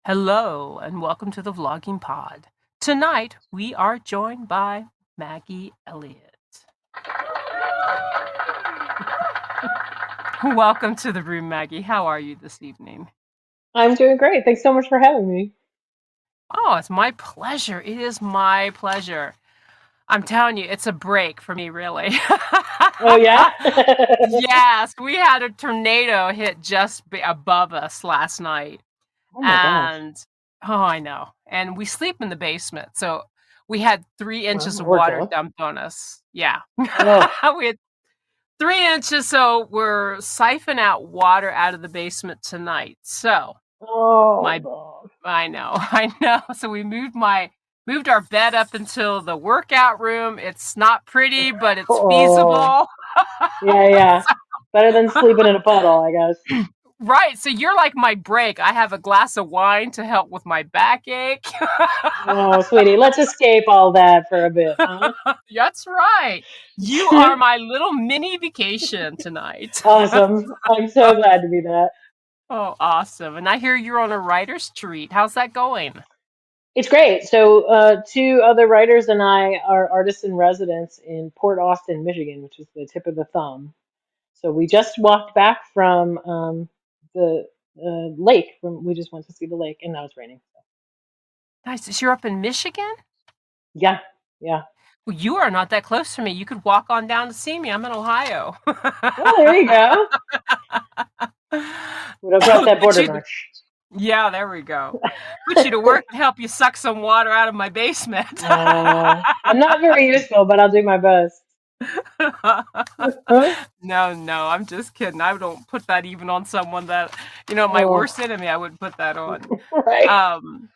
Hello and welcome to the Vlogging Pod. Tonight we are joined by Maggie Eliot. Welcome to the room, Maggie. How are you this evening? I'm doing great. Thanks so much for having me. Oh, it's my pleasure. It is my pleasure. I'm telling you, it's a break for me, really. Oh yeah? Yes, we had a tornado hit just above us last night. Oh my gosh. And I know. And we sleep in the basement. So we had 3 inches Wow, of we're water jealous. dumped on us. Yeah. Oh, We had 3 inches, so we're siphoning out water out of the basement tonight. So oh my God. I know, I know. So we moved our bed up until the workout room. It's not pretty, but it's Oh, feasible. yeah, yeah. Better than sleeping in a puddle, I guess. Right. So you're like my break. I have a glass of wine to help with my backache. Oh, sweetie, let's escape all that for a bit, huh? That's right. You are my little mini vacation tonight. Awesome. I'm so glad to be that. Oh, awesome. And I hear you're on a writer's treat. How's that going? It's great. So, two other writers and I are artists in residence in Port Austin, Michigan, which is the tip of the thumb. So we just walked back from the lake. We just went to see the lake, and now it's raining. Nice. You're up in Michigan? Yeah, yeah. Well, you are not that close to me. You could walk on down to see me. I'm in Ohio. Oh, there you go. We don't cross that Put border you much. Yeah, there we go. Put you to work and help you suck some water out of my basement. I'm not very useful, but I'll do my best. No, I'm just kidding. I don't put that even on someone that, my Oh, worst enemy, I wouldn't put that on. right. Um,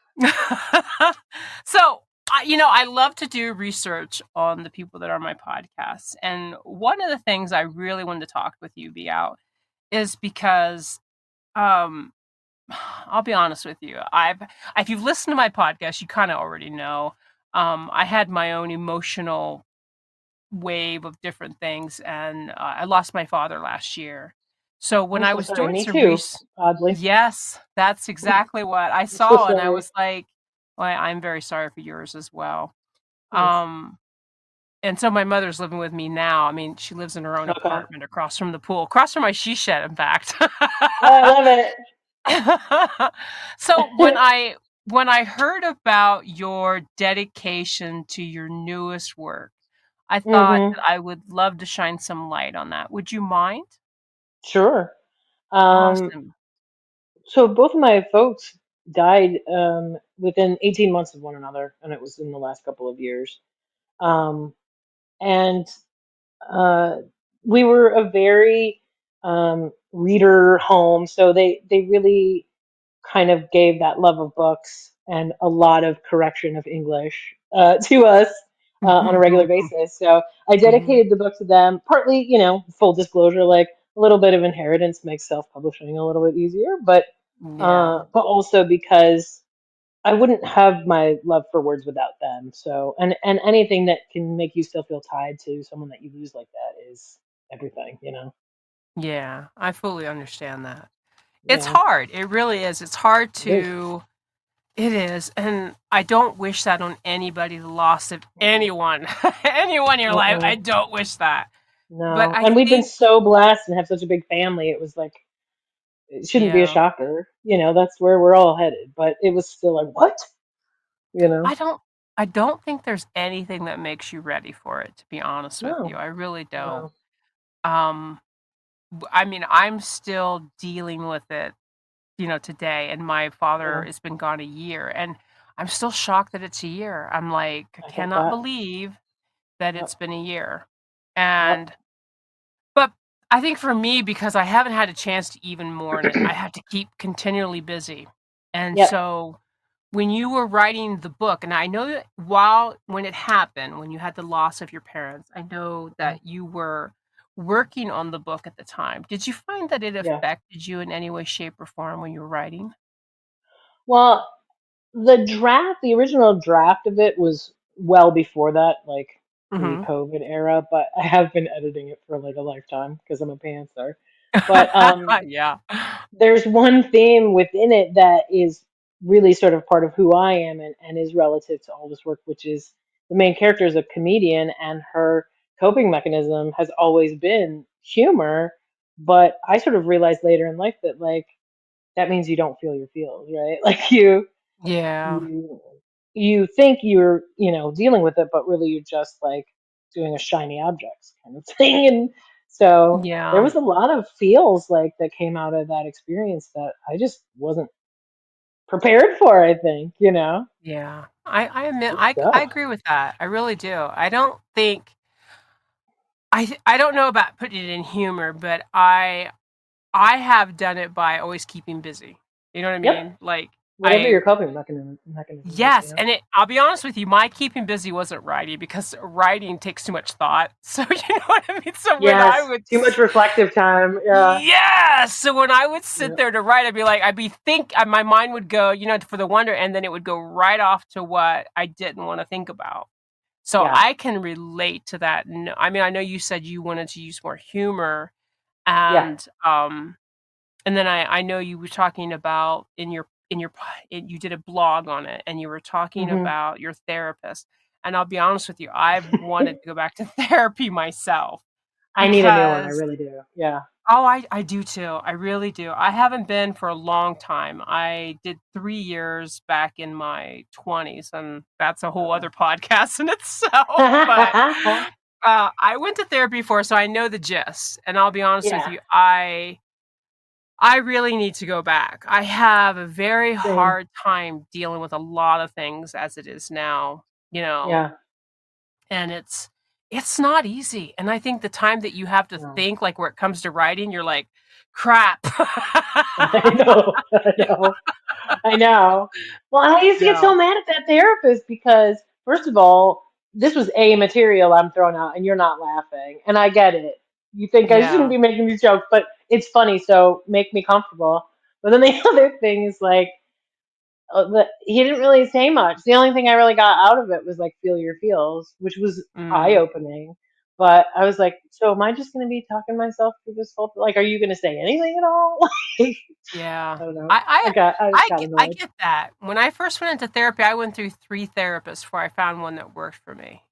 so, I love to do research on the people that are on my podcast. And one of the things I really wanted to talk with you about is because, um, I'll be honest with you. If you've listened to my podcast, you kind of already know. I had my own emotional wave of different things, and I lost my father last year. So when I'm I so was sorry. doing Me some too, oddly. yes, that's exactly what I I'm so saw, and I sorry. was like, well, I'm very sorry for yours as well. Thanks. Um, and so my mother's living with me now. I mean, she lives in her own Okay. apartment across from the pool, across from my she shed, in fact. Oh, I love it. So when I heard about your dedication to your newest work, I thought hmm that I would love to shine some light on that. Would you mind? Sure. Um, Awesome. so both of my folks died within 18 months of one another, and it was in the last couple of years. Um, and uh, we were a very reader home, so they really kind of gave that love of books and a lot of correction of English to us on a regular basis. So I Mhm. dedicated the book to them, partly, full disclosure, like a little bit of inheritance makes self-publishing a little bit easier, Yeah. but also because I wouldn't have my love for words without them. So, and anything that can make you still feel tied to someone that you lose like that is everything. Yeah, I fully understand that. It's Yeah, hard. It really is. It's hard it is. to It is, and I don't wish that on anybody, the loss of Mm-mm, anyone, anyone in your life. I mm-mm. don't wish that. But No, I and we've been think, so blessed and have such a big family. It was like it shouldn't be a yeah, shocker. That's where we're all headed. But it was still like, what? You I know? don't I don't think there's anything that makes you ready for it, to be honest with you. No, I really don't. no. Um, I mean, I'm still dealing with it, today, and my father Yeah, has been gone a year, and I'm still shocked that it's a year. I'm like, I I get cannot that. believe that Yep, it's been a year. yep, And But I think for me, because I haven't had a chance to even mourn it, I have to keep continually busy. And yep. so when you were writing the book, and I know that when it happened, when you had the loss of your parents, I know Mhm. that you were working on the book at the time. Did you find that it Yeah. affected you in any way, shape, or form when you were writing? Well, the original draft of it was well before that, like Mhm. pre-COVID era, but I have been editing it for like a lifetime because I'm a pantser. But Yeah. there's one theme within it that is really sort of part of who I am, and is relative to all this work, which is the main character is a comedian, and her coping mechanism has always been humor. But I sort of realized later in life that like that means you don't feel your feels, right? Like Yeah. you you think you're, dealing with it, but really you're just like doing a shiny object kind of thing. And so there Yeah. was a lot of feels like that came out of that experience that I just wasn't prepared for, I think, Yeah. I admit Good I stuff. agree with that. I really do. I don't think I don't know about putting it in humor, but I have done it by always keeping busy. You know what I Yep. mean? Like Whatever I your coping mechanism is, yes, and I'll be honest with you, my keeping busy wasn't writing because writing takes too much thought. So you know what I mean? So when I Yes. would Too much reflective time. Yeah. yeah, so when I would sit Yep. there to write, I'd be my mind would go, for the wonder, and then it would go right off to what I didn't want to think about. So Yeah. I can relate to that. I mean, I know you said you wanted to use more humor, Yeah. and and then I know you were talking about you did a blog on it, and you were talking Hmm. about your therapist. And I'll be honest with you, I've wanted to go back to therapy myself I need a new one. I because really do. Yeah. oh, I do too. I really do. I haven't been for a long time. I did 3 years back in my 20s, and that's a whole other podcast in itself, but, I went to therapy before, so I know the gist, and I'll be honest with Yeah. you, I really need to go back. I have a very Same. hard time dealing with a lot of things as it is now, you know, Yeah. and it's not easy, and I think the time that you have to No. think, like, where it comes to writing, you're like, "Crap." I know. I know. I know. Well, I used to get so No. mad at that therapist because, first of all, this was A material I'm throwing out, and you're not laughing. And I get it. You think I shouldn't Yeah. be making these jokes, but it's funny, so make me comfortable. But then the other thing is like, he didn't really say much. The only thing I really got out of it was like, feel your feels, which was eye Mm. opening. But I was like, so am I just going to be talking myself through this whole, like, are you going to say anything at all? Like, Yeah. I don't know. I I I just got I annoyed. get that. When I first went into therapy, I went through 3 therapists before I found one that worked for me.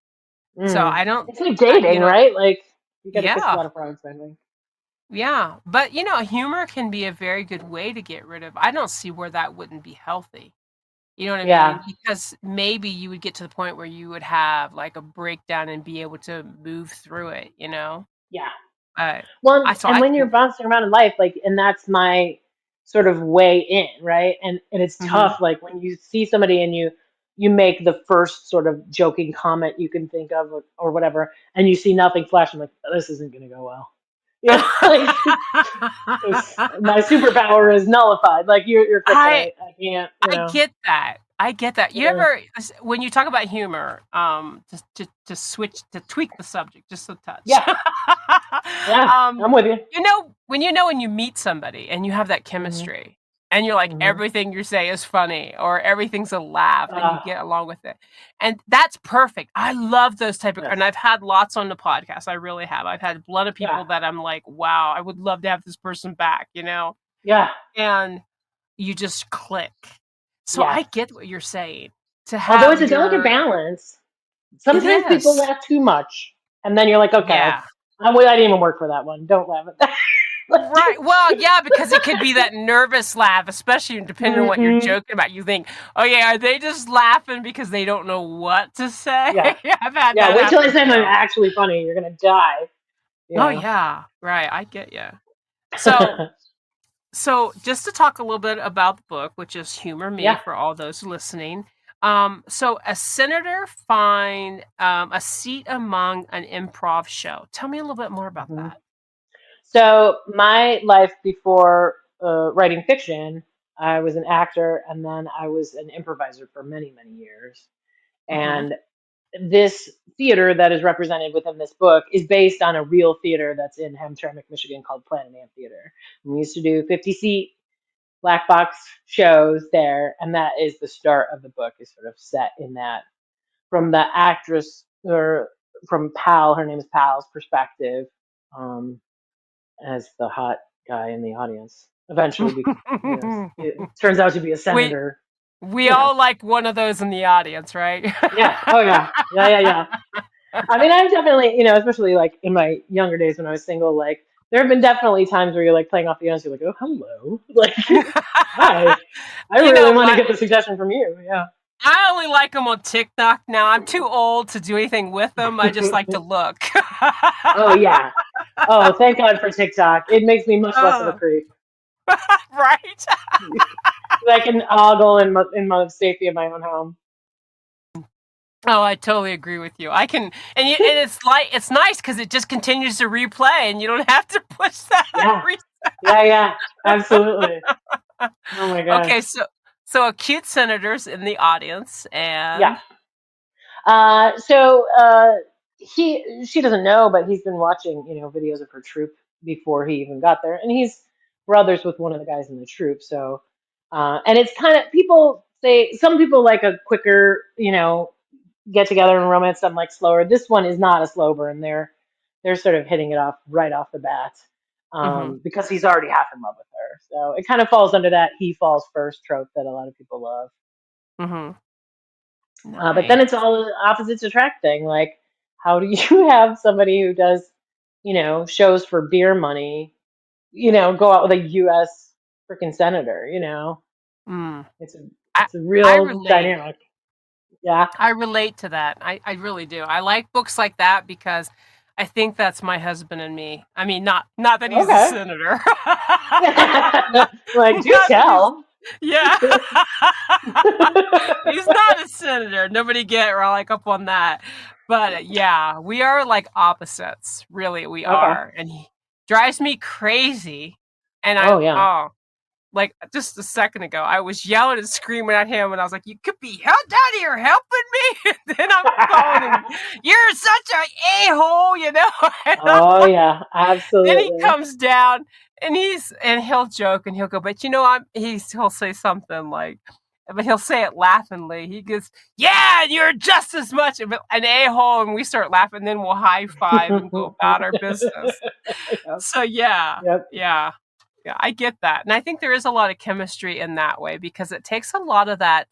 So Mm. I don't It's like dating, right? Like you got to kiss a yeah. lot of frogs, I think. Yeah. But, humor can be a very good way to get rid of I don't see where that wouldn't be healthy. You know what I Yeah, mean? Because maybe you would get to the point where you would have, like, a breakdown and be able to move through it, you know? yeah. But Well, I so and I when you're can bouncing around in life, like, and that's my sort of way in, right? And it's mhm. tough, like when you see somebody and you make the first sort of joking comment you can think of, or whatever, and you see nothing flash. I'm like, "Oh, this isn't going to go well. Like my superpower is nullified. Like you're I kryptonite. I can't, I get that. I get that. You Yeah, ever when you talk about humor, to switch to tweak the subject just a touch. yeah, yeah. um, I'm with you. when you meet somebody and you have that Hmm. chemistry and you're like Hmm. everything you say is funny or everything's a laugh and you Uh, get along with it. And that's perfect. I love those type of and yes. I've had lots on the podcast. I really have. I've had a lot of Yeah. people that I'm like, wow, I would love to have this person back, Yeah. And you just click. So Yes. I get what you're saying. To Although have it's a delicate your balance. it Sometimes people is. laugh too much, and then you're like, okay, Yeah. I didn't even work for that one. Don't laugh at that. Right. Well, yeah, because it could be that nervous laugh, especially depending on what you're Hmm. joking about. You think, oh yeah, are they just laughing because they don't know what to say? Yeah. I've had Yeah. that Wait till I happen say something too. actually funny. You're gonna die. Oh Yeah. yeah. Right. I get you. So So, just to talk a little bit about the book, which is Humor Me Yeah. for all those listening. So a senator find a seat among an improv show. Tell me a little bit more about Hmm. that. So my life before writing fiction, I was an actor, and then I was an improviser for many, many years. Hmm. And this theater that is represented within this book is based on a real theater that's in Hamtramck, Michigan called Planet Amphitheater. And we used to do 50-seat black box shows there, and that is the start of the book, is sort of set in that from the actress, or from Pal, her name is Pal's perspective, um, as the hot guy in the audience. Eventually, it turns out to be a when senator. We you know. all like one of those in the audience, right? Yeah. Oh yeah. Yeah. Yeah. Yeah. I mean, I definitely, especially like in my younger days when I was single, like there have been definitely times where you're like playing off the end, you're like, oh, hello, like, hi, I You really know want to what? get the suggestion from you. Yeah. I only like them on TikTok now. I'm too old to do anything with them. I just like to look. Oh yeah. Oh, thank God for TikTok. It makes me much less of a Oh, creep. right? I can ogle in my safety of my own home. Oh, I totally agree with you. I can, and it's like it's nice because it just continues to replay, and you don't have to push that. Yeah. Yeah. Yeah. Absolutely. Oh my God. Okay, so a cute senator's in the audience, Yeah. and She doesn't know, but he's been watching, videos of her troop before he even got there, and he's brothers with one of the guys in the troop. So, and it's kind of people say some people like a quicker, get together and romance. Some like slower. This one is not a slow burn. They're sort of hitting it off right off the bat, mm-hmm, because he's already half in love with her. So it kind of falls under that he falls first trope that a lot of people love. mm-hmm, But then nice. it's all opposites attract thing. Like, how do you have somebody who does, shows for beer money, go out with a U.S. freaking senator? Mm. It's a I it's a I real relate. dynamic. Yeah. I relate to that. I really do. I like books like that because I think that's my husband and me. I mean, not that he's a Okay. senator. Like, do Not that he's tell. yeah. He's not a senator. Nobody get like up on that. But yeah, we are like opposites. Really, we Okay. are. And he drives me crazy. And Oh yeah. like just a second ago, I was yelling and screaming at him, and I was like, "You could be held down here helping me." And then I'm calling him, "You're such a hole," And Oh yeah. then he Absolutely. comes down, and he'll joke and he'll go, "But he'll say something like, but he'll say it laughingly. He goes, "Yeah, you're just as much of an a hole," and we start laughing. Then we'll high five and go about our business. Yep. So yeah, Yep. yeah. Yeah, I get that. And I think there is a lot of chemistry in that way because it takes a lot of that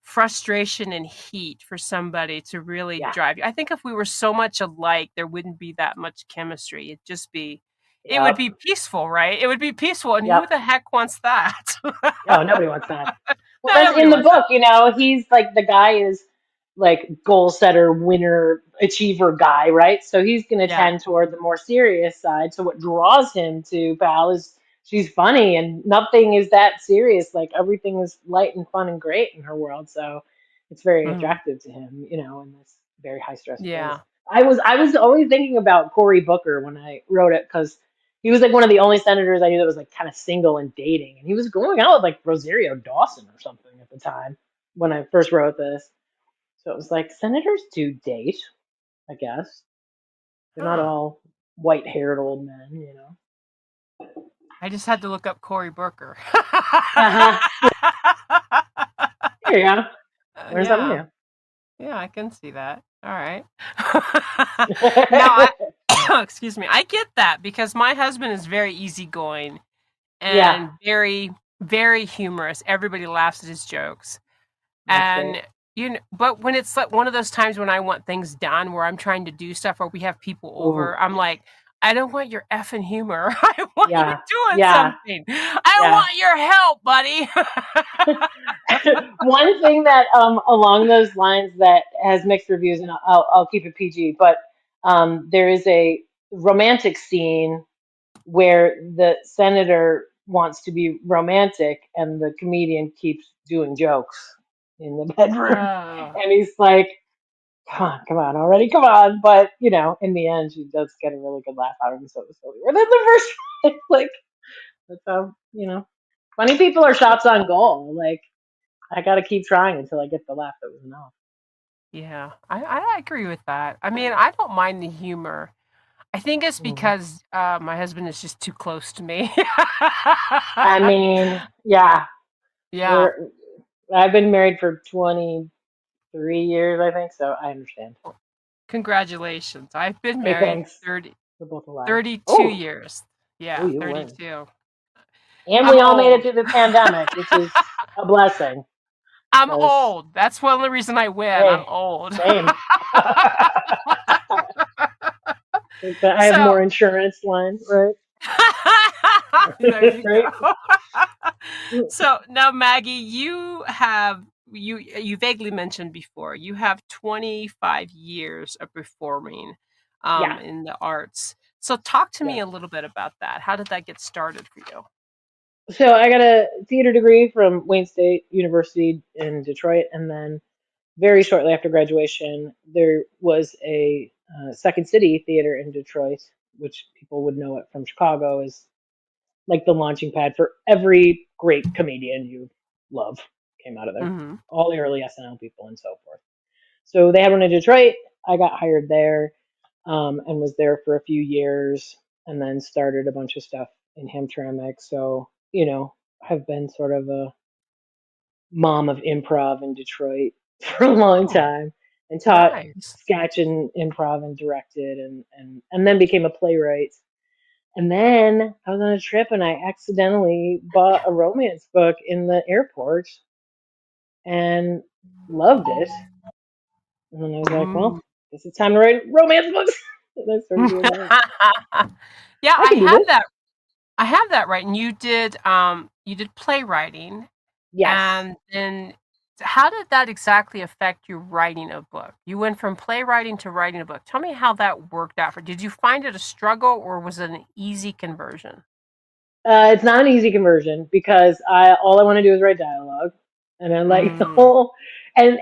frustration and heat for somebody to really Yeah. drive you. I think if we were so much alike, there wouldn't be that much chemistry. It would Yep. be peaceful, right? It would be peaceful. And who Yep. the heck wants that? Oh, nobody wants that. Well, No, that's nobody in the wants that. book, he's like the guy is like goal setter, winner, achiever guy, right? So he's going to Yeah. tend toward the more serious side. So what draws him to Pal is she's funny and nothing is that serious. Like everything is light and fun and great in her world. So it's very Mhm. attractive to him, in this very high stress place. Yeah. I was always thinking about Cory Booker when I wrote it because he was like one of the only senators I knew that was like kind of single and dating, and he was going out with like Rosario Dawson or something at the time when I first wrote this. So it was like senators do date, I guess. They're not Huh. all white-haired old men. I just had to look up Cory Booker. Uh-huh. Here you go. Learn something Yeah. new. Yeah, I can see that. All right. Now, excuse me, I get that because my husband is very easygoing Yeah, and very, very humorous. Everybody laughs at his jokes. that's great. And, but when it's like one of those times when I want things done, where I'm trying to do stuff, or we have people Ooh, over, I'm like, I don't want your effing humor. I want you yeah, doing yeah, something. I yeah. want your help, buddy. One thing that along those lines that has mixed reviews, and I'll keep it PG, but there is a romantic scene where the senator wants to be romantic and the comedian keeps doing jokes in the bedroom. Oh, And he's like, come on already, come on. But, in the end, she does get a really good laugh out of him. So it was really worth it the first time. Like, that's how, funny people are shots on goal. Like, I got to keep trying until I get the laugh that was enough. yeah. I agree with that. I mean, I don't mind the humor. I think it's Mhm. because my husband is just too close to me. I mean, yeah, Yeah. we're, I've been married for 23 years, I think. So I understand. Congratulations. I've been Hey, married thanks. 30, We're both alive. 32 Oh, years. oh, Yeah, you win. 32. And I'm we all made it old. through the pandemic, which is a blessing. I'm because old. That's one of the reason I win. I'm hey, old. same. I have So more insurance line, right? there you Right? go. So now, Maggie, you vaguely mentioned before you have 25 years of performing Yeah, in the arts. So talk to yeah. me a little bit about that. How did that get started for you? So I got a theater degree from Wayne State University in Detroit, and then very shortly after graduation, there was a Second City Theater in Detroit, which people would know it from Chicago as like the launching pad for every great comedian you love came out of there. Hmm. All the early SNL people and so forth. So they had one in Detroit. I got hired there and was there for a few years and then started a bunch of stuff in Hamtramck. So, have been sort of a mom of improv in Detroit for a long Oh, time and taught nice. sketch and improv and directed and then became a playwright. And then I was on a trip and I accidentally bought a romance book in the airport and loved it. And then I was like, well, Mm. guess it's time to write romance books. And I started doing that. Yeah, I I can do have this. that. I have that right. And you did playwriting, Yes. and then how did that exactly affect your writing a book? You went from playwriting to writing a book. Tell me how that worked out for. Did you find it a struggle or was it an easy conversion? It's not an easy conversion because I all I want to do is write dialogue, and I like the Mm, whole and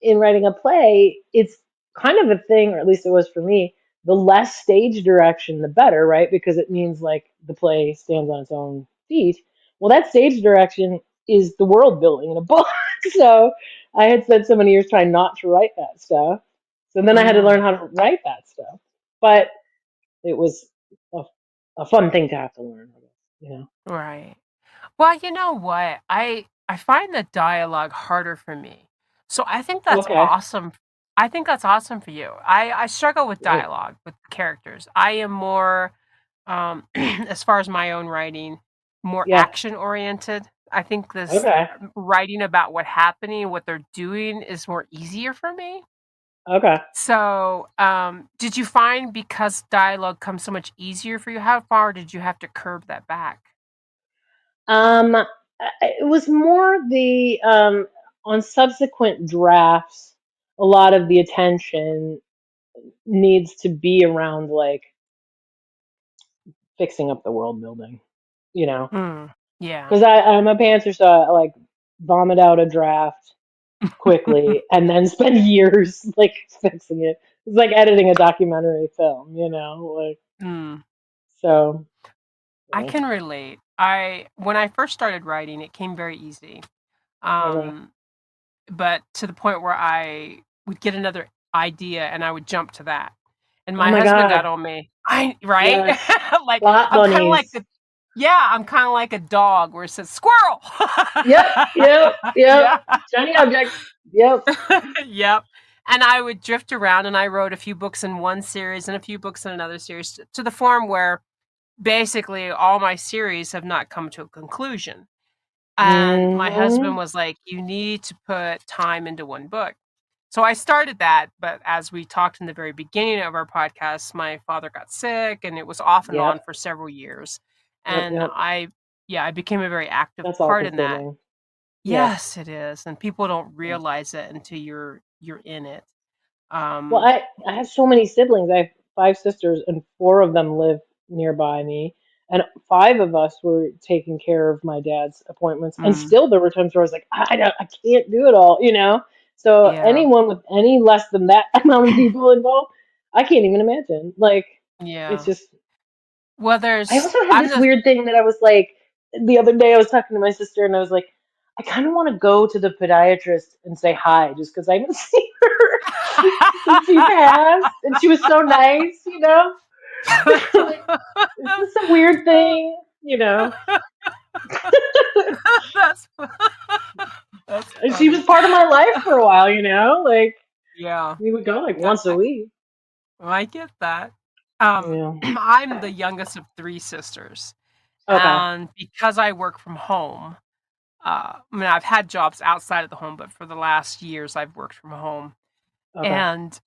in writing a play, it's kind of a thing, or at least it was for me. The less stage direction, the better, right? Because it means like the play stands on its own feet. Well, that stage direction is the world building in a book. So I had spent so many years trying not to write that stuff. So then I had to learn mm, how to write that stuff. But it was a, a fun thing to have to learn, I guess. right. Well, you know what? I find the dialogue harder for me. So I think that's Okay, awesome. I think that's awesome for you. I struggle with great. dialogue with characters. I am more as far as my own writing, more Yeah. action oriented. I think this Okay. writing about what happening, what they're doing is more easier for me. Okay. So, did you find because dialogue comes so much easier for you, how far did you have to curb that back? It was more the on subsequent drafts. A lot of the attention needs to be around like fixing up the world building. You know, Mm, yeah. because I'm a pantser, so I like vomit out a draft quickly and then spend years like fixing it. It's like editing a documentary film. Like Mm. so. I Yeah. can relate. I when I first started writing, it came very easy. Okay. Um, but to the point where I would get another idea and I would jump to that. And Oh my my husband got God. on me. I right? Yes. Like Plot I'm kind of like bunnies. the yeah, I'm kind of like a dog where it says squirrel. Yep, yep, yep. Yeah. Shiny object. Yep. Yep. And I would drift around and I wrote a few books in one series and a few books in another series to the form where basically all my series have not come to a conclusion. And my husband Hmm. was like, "You need to put time into one book." So I started that, but as we talked in the very beginning of our podcast, my father got sick and it was off and on Yep, for several years. yep, And yep. I became a very active That's part in that. all-consuming. Yeah. Yes, it is. And people don't Yeah. realize it until you're in it. Well, Um, I have so many siblings. I have five sisters, and four of them live nearby me. And five of us were taking care of my dad's appointments. And mm, still, there were times where I was like, I can't do it all. So yeah. anyone with any less than that amount of people involved, I can't even imagine. Like, it's Yeah. just Well, I there's also had I'm this the weird thing that I was like, the other day I was talking to my sister and I was like, I kind of want to go to the podiatrist and say hi just because I haven't seen her since he passed. And she was so nice. Like, is this a weird thing? that's that's And she was funny. part of my life for a while. Like, Yeah. we would go like I, once a week. I get that. Yeah. I'm the youngest of three sisters, Okay. and because I work from home, I mean, I've had jobs outside of the home, but for the last years, I've worked from home. Okay. And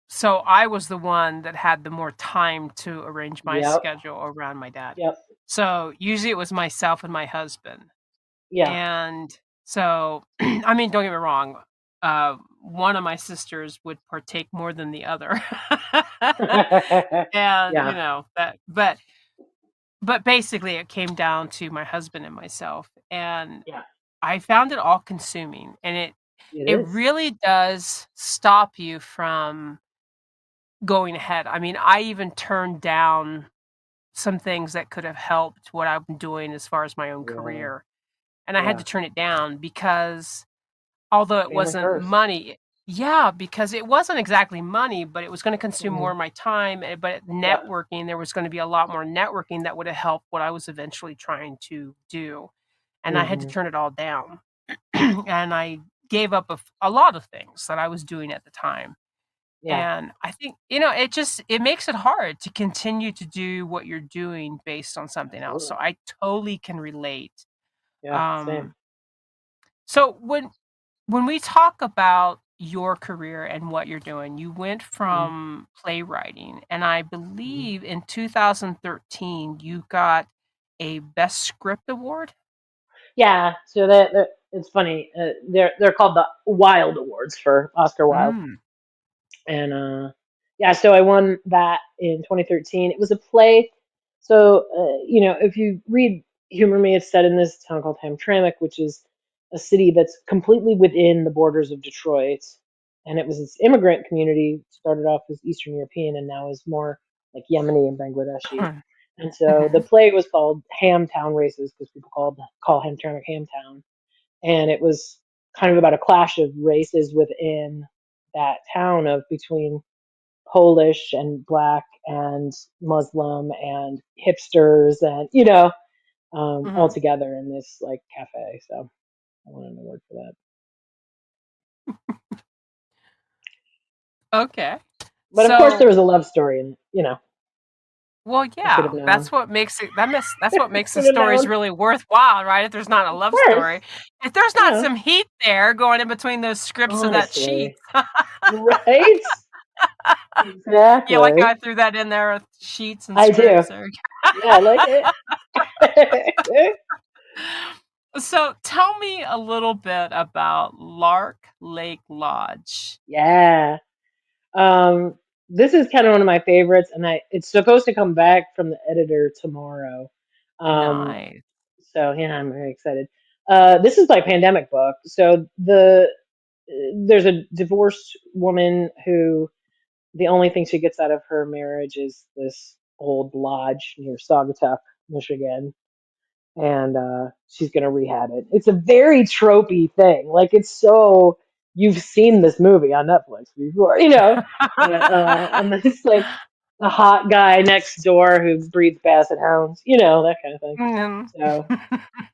so I was the one that had the more time to arrange my Yep. schedule around my dad. Yep. So usually it was myself and my husband. Yeah. And so, I mean, don't get me wrong. One of my sisters would partake more than the other. And, Yeah. but basically it came down to my husband and myself. And Yeah. I found it all consuming. And It it is. really does stop you from going ahead. I mean, I even turned down some things that could have helped what I've been doing as far as my own Yeah. career. And I had to Yeah. turn it down because although it Family wasn't first. money, yeah, because it wasn't exactly money, but it was going to consume more Hmm. of my time. But Yep. networking, there was going to be a lot more networking that would have helped what I was eventually trying to do. And I had to Hmm. turn it all down. And I gave up a lot of things that I was doing at the time. Yeah. And I think, it makes it hard to continue to do what you're doing based on something else. So Absolutely. I totally can relate. Yeah. Same. Um, so when we talk about your career and what you're doing, you went Hmm. from playwriting, and I Hmm. believe in 2013 you got a Best Script award. Yeah. So that it's funny. They're called the Wilde Awards for Oscar Wilde. Mm. And yeah, so I won that in 2013. It was a play. So if you read Humor Me, it's set in this town called Hamtramck, which is a city that's completely within the borders of Detroit. And it was this immigrant community, started off as Eastern European and now is more like Yemeni and Bangladeshi. And so the Mhm. play was called Ham Town Races because people call Hamtramck Hamtown, and it was kind of about a clash of races within that town of between Polish and black and Muslim and hipsters and all Mhm. together in this like cafe. So I won an award for that. Okay. But of course, there So, was a love story, and well, I should have yeah, known. that's what makes the Should have stories known. really worthwhile, right? If there's not a Of love course, story. If there's not yeah. some heat there going in between those scripts of that sheet. Honestly, right? You like how I Exactly. threw that in there with sheets and I do. scripts there? Yeah, I like it. So tell me a little bit about Lark Lake Lodge. Yeah. Um, this is kind of one of my favorites, and it's supposed to come back from the editor tomorrow. Um, Nice. so yeah, I'm very excited. This is my pandemic book. So there's a divorced woman who the only thing she gets out of her marriage is this old lodge near Saugatuck, Michigan, and she's gonna rehab it. It's a very tropey thing. Like it's so you've seen this movie on Netflix before, and this like the hot guy next door who breeds basset hounds, that kind of thing. Mhm. So,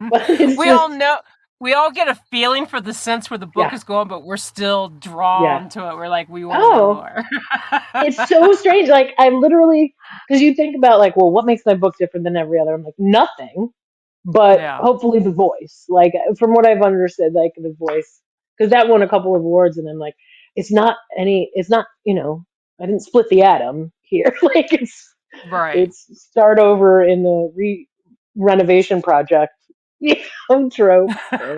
but it's We all just know we all get a feeling for the sense where the book yeah, is going, but we're still yeah. drawn to it. We're like, we want to know Oh, more. it's so strange. Like I literally, because you think about like, well, what makes my book different than every other? I'm like nothing, but Yeah, hopefully the voice. Like from what I've understood, like the voice, because that won a couple of awards, and I'm like, it's not, I didn't split the atom here. Like right. it's start over in the renovation project, trope. So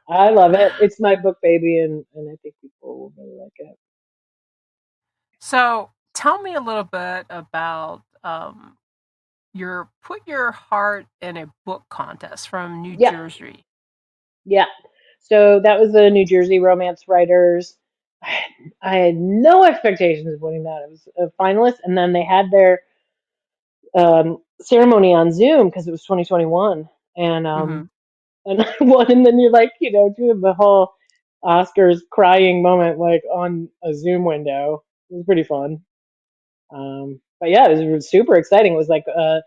I love it. It's my book baby, and I think people will really like it. So tell me a little bit about your Put Your Heart in a Book contest from New Yeah, Jersey. yeah. So that was the New Jersey romance writers. I had no expectations of winning that. It was a finalist, and then they had their ceremony on Zoom because it was 2021, and Hmm. and I won. And then you're like, doing the whole Oscars crying moment like on a Zoom window. It was pretty fun. But yeah, it was super exciting. It was like a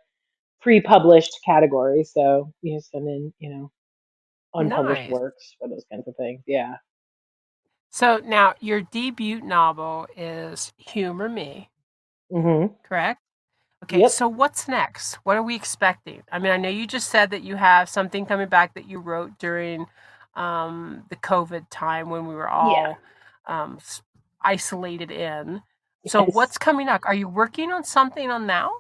pre-published category, so you send in, unpublished Nice. works for those kinds of things. Yeah. So now your debut novel is Humor Me, Hmm. correct? Okay, Yep. so what's next? What are we expecting? I mean, I know you just said that you have something coming back that you wrote during the COVID time when we were Yeah. all um, s- isolated in. So Yes. what's coming up? Are you working on something on now?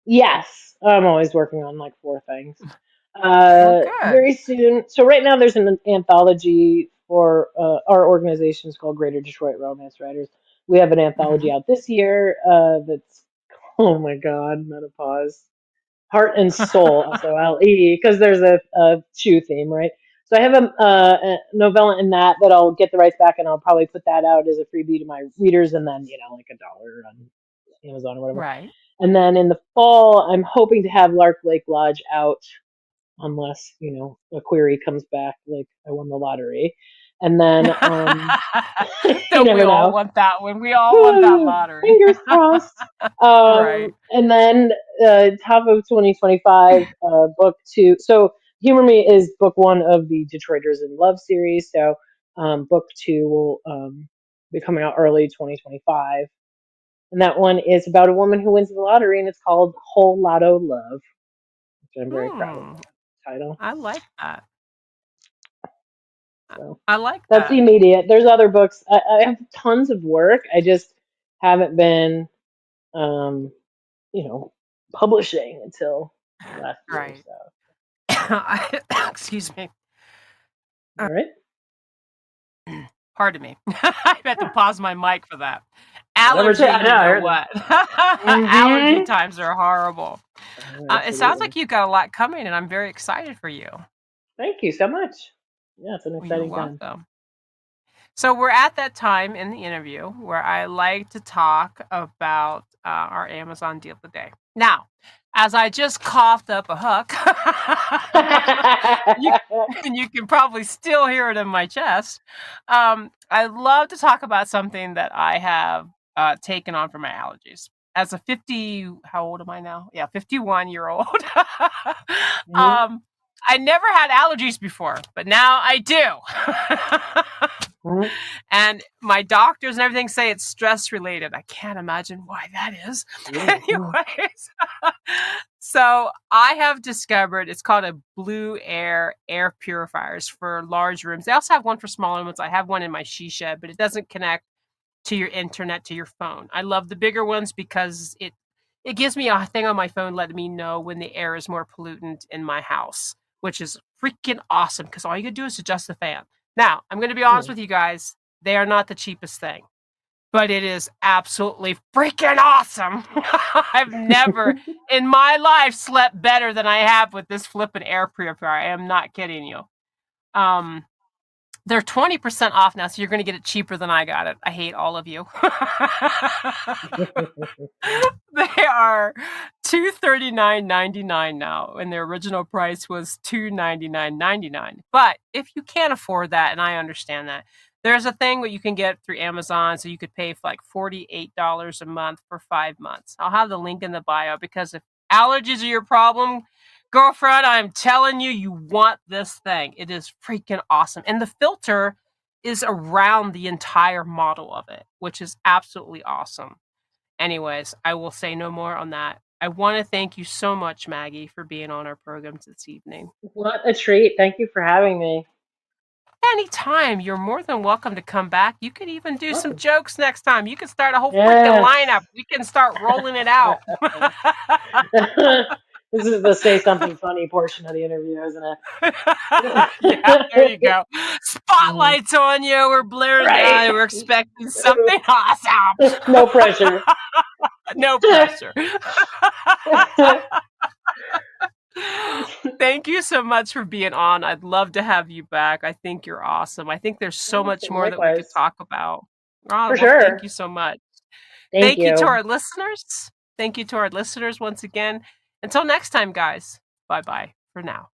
Yes. I'm always working on like four things. Well, good. Very soon. So right now there's an anthology for our organization is called Greater Detroit Romance Writers. We have an anthology Hmm. out this year that's oh my God, menopause. Heart and Soul, SOLE, because there's a shoe theme, right? So I have a novella in that I'll get the rights back, and I'll probably put that out as a freebie to my readers, and then like $1 on Amazon or whatever. Right. And then in the fall, I'm hoping to have Lark Lake Lodge out, unless a query comes back like I won the lottery, and then you Don't we never all know. want that one? We all want that lottery. Fingers crossed. Right. And then top of 2025, book two. So Humor Me is book one of the Detroiters in Love series. So book two will be coming out early 2025. And that one is about a woman who wins the lottery, and it's called Whole Lotto Love, which I'm very proud of Hmm. that title. I like that. So I like that's the that. immediate. There's other books. I have tons of work. I just haven't been um, publishing until last year. Right. So, Excuse me. all right, Pardon me. I had to pause my mic for that. whatever. Allergy, I know. you I know heard that. what? Allergy Mm-hmm. times are horrible. It sounds Absolutely. like you've got a lot coming, and I'm very excited for you. Thank you so much. Yeah, it's an Well, you're exciting time. welcome. So we're at that time in the interview where I like to talk about our Amazon deal of the day. Now, as I just coughed up a hook, you, and you can probably still hear it in my chest. I love to talk about something that I have taken on for my allergies. As a 50, how old am I now? Yeah, 51-year-old. Mhm, I never had allergies before, but now I do. mhm, And my doctors and everything say it's stress related. I can't imagine why that is. mhm, Anyways, so I have discovered it's called a Blueair air purifiers for large rooms. They also have one for smaller ones. I have one in my she shed, but it doesn't connect to your internet, to your phone. I love the bigger ones because it gives me a thing on my phone letting me know when the air is more pollutant in my house, which is freaking awesome because all you can do is adjust the fan. Now, I'm going to be honest mhm. with you guys. They are not the cheapest thing, but it is absolutely freaking awesome. I've never in my life slept better than I have with this flippin' air purifier. I am not kidding you. Um, they're 20% off now, so you're going to get it cheaper than I got it. I hate all of you. They are $239.99 now, and their original price was $299.99. But if you can't afford that, and I understand that, there's a thing that you can get through Amazon, so you could pay for like $48 a month for 5 months. I'll have the link in the bio because if allergies are your problem, girlfriend, I'm telling you, you want this thing. It is freaking awesome, and the filter is around the entire model of it, which is absolutely awesome. Anyways, I will say no more on that. I want to thank you so much, Maggie, for being on our program this evening. What a treat. Thank you for having me. Anytime, you're more than welcome to come back. You could even do some Awesome. jokes next time. You could start a whole freaking Yes. lineup. We can start rolling it out. This is the say something funny portion of the interview, isn't Yeah, there you it? go. Mhm. Spotlights on you. We're blaring Right. down. We're expecting something awesome. No pressure. No pressure. Thank you so much for being on. I'd love to have you back. I think you're awesome. I think there's so much Awesome. more that we could Likewise. talk about. Oh, For well, thank sure. you so much. Thank Thank you to you. our listeners. Thank you to our listeners once again. Until next time, guys. Bye bye for now.